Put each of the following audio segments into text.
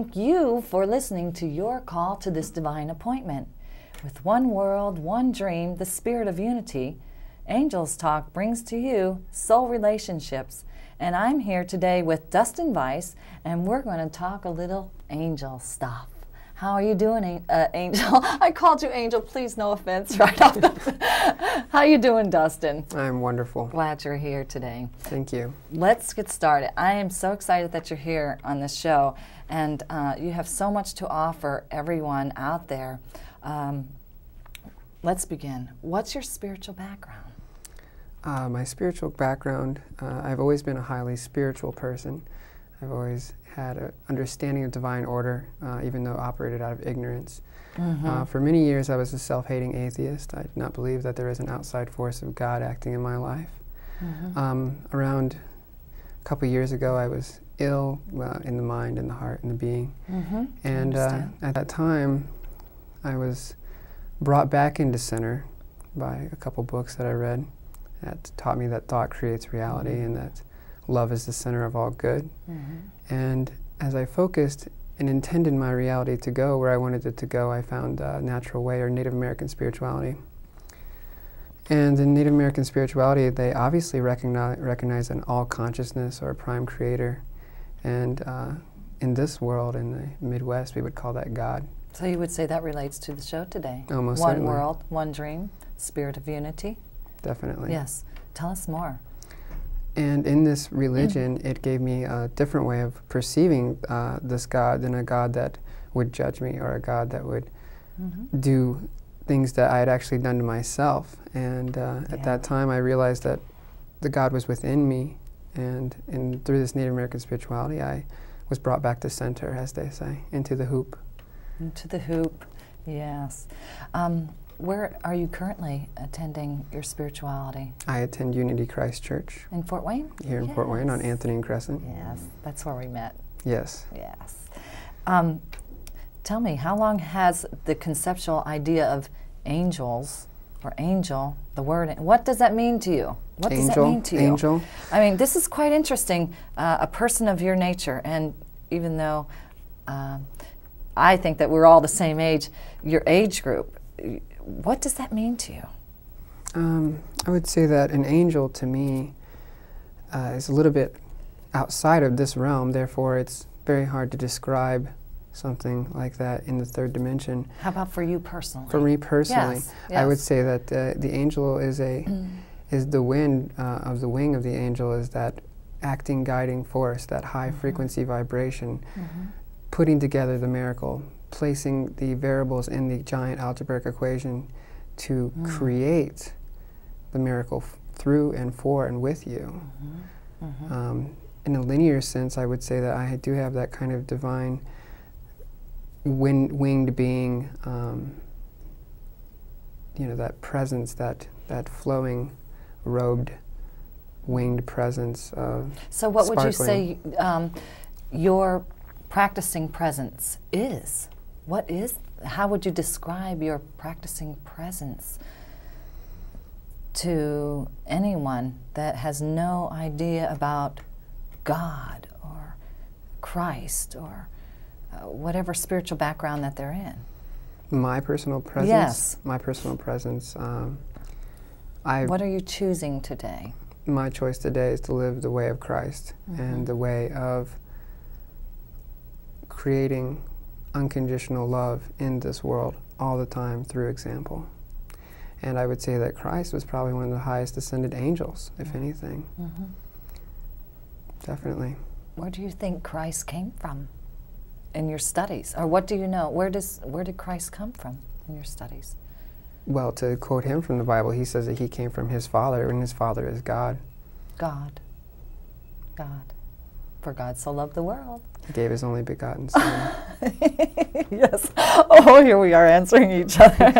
thank you for listening to your call to this divine appointment. With one world, one dream, the spirit of unity, Angels Talk brings to you soul relationships. And I'm here today with Dustin Vice, and we're going to talk a little angel stuff. How are you doing, Angel? I called you Angel. Please, no offense. Right off the How you doing, Dustin? I'm wonderful. Glad you're here today. Thank you. Let's get started. I am so excited that you're here on this show, and you have so much to offer everyone out there. Let's begin. What's your spiritual background? My spiritual background, I've always been a highly spiritual person. I've always had an understanding of divine order, even though operated out of ignorance. For many years, I was a self-hating atheist. I did not believe that there is an outside force of God acting in my life. Around a couple years ago, I was ill in the mind, in the heart, in the being. And at that time, I was brought back into center by a couple books that I read that taught me that thought creates reality and that love is the center of all good. And as I focused and intended my reality to go where I wanted it to go, I found natural way, or Native American spirituality. And in Native American spirituality, they obviously recognize an all-consciousness or a prime creator. And in this world, in the Midwest, we would call that God. So you would say that relates to the show today. Almost One certainly. world, one dream, spirit of unity. Definitely. Yes. Tell us more. And in this religion, it gave me a different way of perceiving this God than a God that would judge me or a God that would do things that I had actually done to myself. And at that time, I realized that the God was within me. And through this Native American spirituality, I was brought back to center, as they say, into the hoop. Into the hoop, yes. Where are you currently attending your spirituality? I attend Unity Christ Church. In Fort Wayne? Here in Fort Wayne on Anthony and Crescent. Yes, that's where we met. Yes. Yes. Tell me, how long has the conceptual idea of angels, or angel, the word, what does that mean to you? What does that mean to you? Angel. I mean, this is quite interesting, a person of your nature, and even though I think that we're all the same age, your age group, what does that mean to you? I would say that an angel to me is a little bit outside of this realm, therefore it's very hard to describe something like that in the third dimension. How about for you personally? For me personally, yes. I would say that the angel is the wind of the wing of the angel, is that acting, guiding force, that high frequency vibration, putting together the miracle, placing the variables in the giant algebraic equation to create the miracle through and for and with you. In a linear sense, I would say that I do have that kind of divine winged being, you know, that presence, that flowing, robed, winged presence of So what sparkling. would you say your practicing presence is? How would you describe your practicing presence to anyone that has no idea about God or Christ or whatever spiritual background that they're in? My personal presence? Yes. My personal presence. What are you choosing today? My choice today is to live the way of Christ and the way of creating unconditional love in this world all the time through example. And I would say that Christ was probably one of the highest ascended angels, if anything. Definitely. Where do you think Christ came from in your studies? Or what do you know? Where did Christ come from in your studies? Well, to quote him from the Bible, he says that he came from his Father, and his Father is God. God. God. For God so loved the world. He gave his only begotten Son. Yes. Oh, here we are answering each other.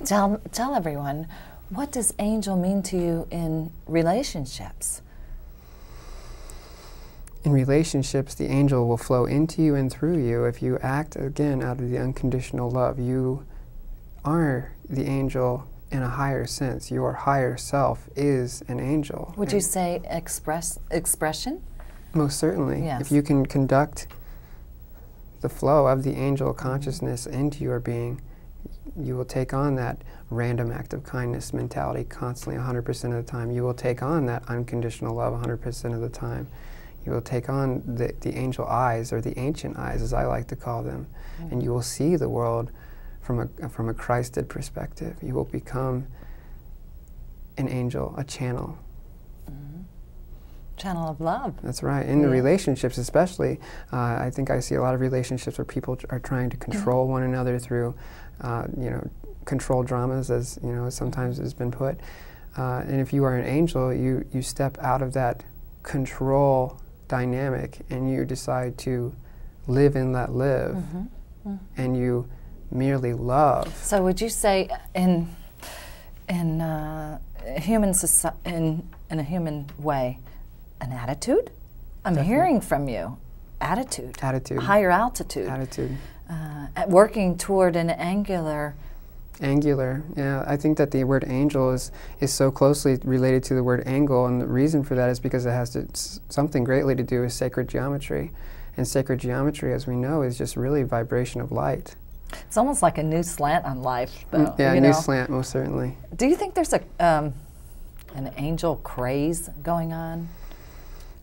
Tell everyone, what does angel mean to you in relationships? In relationships, the angel will flow into you and through you if you act, again, out of the unconditional love. You are the angel in a higher sense. Your higher self is an angel. Would you say expression? Most certainly. Yes. If you can conduct the flow of the angel consciousness into your being, you will take on that random act of kindness mentality constantly 100% of the time. You will take on that unconditional love 100% of the time. You will take on the angel eyes, or the ancient eyes, as I like to call them, and you will see the world from a Christed perspective. You will become an angel, a channel. Channel of love. That's right. In the relationships especially, I think I see a lot of relationships where people are trying to control one another through, you know, control dramas, as you know, sometimes has been put. And if you are an angel, you step out of that control dynamic and you decide to live and let live, and you merely love. So would you say in human in a human way, an attitude? I'm hearing from you, attitude. Attitude. Higher altitude. Attitude. Working toward an angular. Angular, yeah. I think that the word angel is so closely related to the word angle, and the reason for that is because it has something greatly to do with sacred geometry. And sacred geometry, as we know, is just really vibration of light. It's almost like a new slant on life, though. Yeah, a new slant, most certainly. Do you think there's an angel craze going on?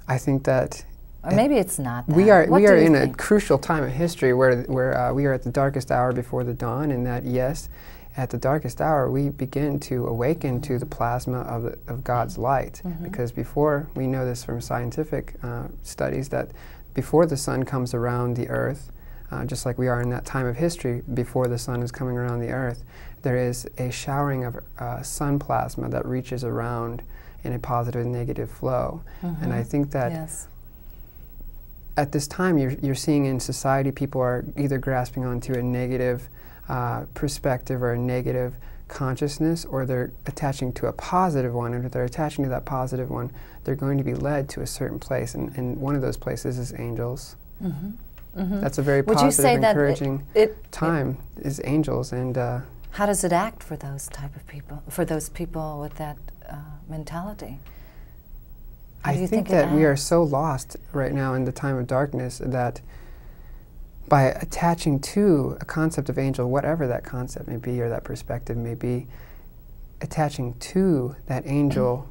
I think that... Or maybe it's not that. We are in think? a crucial time of history where we are at the darkest hour before the dawn, and that, yes, at the darkest hour we begin to awaken to the plasma of God's light. Because before, we know this from scientific studies, that before the sun comes around the earth, just like we are in that time of history before the sun is coming around the earth, there is a showering of sun plasma that reaches around in a positive and negative flow. And I think that at this time you're seeing in society people are either grasping onto a negative perspective or a negative consciousness, or they're attaching to a positive one, and if they're attaching to that positive one, they're going to be led to a certain place, and one of those places is angels. That's a very positive, encouraging time, is angels. And how does it act for those type of people, for those people with that mentality? I think that we are so lost right now in the time of darkness that by attaching to a concept of angel, whatever that concept may be or that perspective may be, attaching to that angel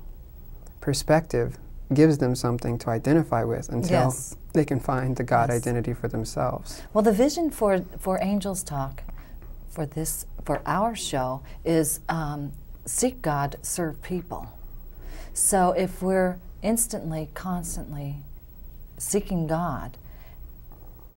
perspective gives them something to identify with until they can find the God identity for themselves. Well, the vision for Angels Talk, for our show, is seek God, serve people. So if we're instantly, constantly seeking God,